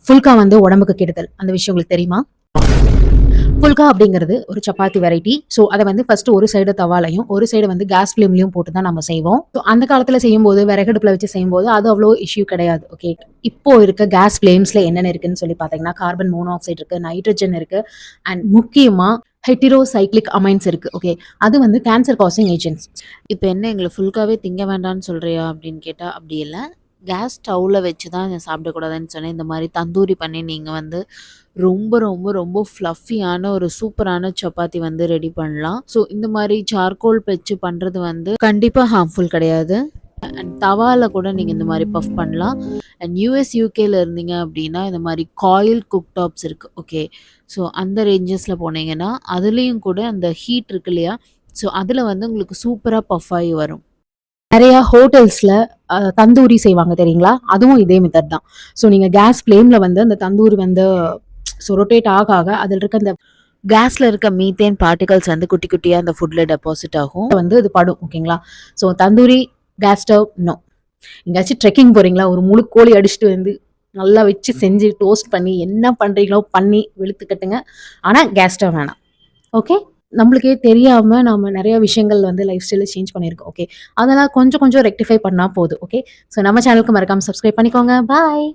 ஃபுல்கா வந்து உடம்புக்கு கெடுதல். அந்த விஷயம் உங்களுக்கு தெரியுமா? ஃபுல்கா அப்படிங்கிறது ஒரு சப்பாத்தி வெரைட்டி. ஸோ அத வந்து ஃபர்ஸ்ட் ஒரு சைடு தவாலயும், ஒரு சைடு வந்து கேஸ் ஃப்ளேம்லயும் போட்டு தான் நம்ம செய்வோம். ஸோ அந்த காலத்துல செய்யும்போது விறகடுப்புல வச்சு செய்யும்போது அது அவ்வளோ இஷ்யூ கிடையாது. ஓகே. இப்போ இருக்க கேஸ் ஃப்ளேம்ஸ்ல என்னென்ன இருக்குன்னு சொல்லி பார்த்தீங்கன்னா, கார்பன் மோனாக்சைடு இருக்கு, நைட்ரஜன் இருக்கு, அண்ட் முக்கியமா ஹெட்டிரோசைக்ளிக் அமைன்ஸ் இருக்கு. ஓகே. அது வந்து கேன்சர் காசிங் ஏஜென்ட்ஸ். இப்ப என்ன எங்கள ஃபுல்காவே திங்க வேண்டான்னு சொல்றியா? அப்படின்னு கேட்டா, அப்படி இல்ல. கேஸ் ஸ்டவ்ல வச்சு தான் இத சாப்பிடக்கூடாதுன்னு சொன்னேன். இந்த மாரி தந்தூரி பண்ணி நீங்க வந்து ரொம்ப, ரொம்ப, ரொம்ப ஃப்ளஃபியான ஒரு சூப்பரான சப்பாத்தி வந்து ரெடி பண்ணலாம். ஸோ இந்த மாரி சார்கோல் வச்சு பண்றது வந்து கண்டிப்பா ஹார்ம்ஃபுல் கிடையாது. அண்ட் தவால கூட நீங்க இந்த மாரி பஃப் பண்ணலாம். அண்ட் யுஎஸ், யுகேல இருந்தீங்க அப்படின்னா, இந்த மாரி காயில் குக் டாப்ஸ் இருக்கு. ஓகே. ஸோ அந்த ரேஞ்சஸ்ல போனீங்கன்னா, அதுலயும் கூட அந்த ஹீட் இருக்கு இல்லையா? ஸோ அதுல வந்து உங்களுக்கு சூப்பரா பஃப் ஆயி வரும். நெறைய ஹோட்டல்ஸ்ல தந்தூரி செய்வாங்க தெரியுங்களா? அதுவும் இதே மெத்தட் தான். ஸோ நீங்க கேஸ் ஃப்ளேம்ல வந்து அந்த தந்தூரி வந்து ரொட்டேட் ஆக ஆக அதில இருக்க அந்த கேஸ்ல இருக்க மீத்தேன் பார்ட்டிகல்ஸ் வந்து குட்டி குட்டியா அந்த ஃபுட்ல டெபாசிட் ஆகும். வந்து இது படும். ஓகேங்களா? So tandoori, gas stove no. எங்கேயாச்சும் ட்ரெக்கிங் போறீங்களா? ஒரு முழு கோழி அடிச்சுட்டு வந்து நல்லா வச்சு செஞ்சு டோஸ்ட் பண்ணி என்ன பண்றீங்களோ பண்ணி வெளுத்து கட்டுங்க. ஆனா கேஸ் ஸ்டவ் வேணாம். ஓகே. நம்மளுக்கே தெரியாம நாம நெறைய விஷயங்கள் வந்து லைஃப் ஸ்டைல சேஞ்ச் பண்ணியிருக்கோம். ஓகே. அதெல்லாம் கொஞ்சம் கொஞ்சம் ரெக்டிஃபை பண்ணா போதும். ஓகே. ஸோ நம்ம சேனலுக்கு மறக்காம சப்ஸ்கிரைப் பண்ணிக்கோங்க. பாய்.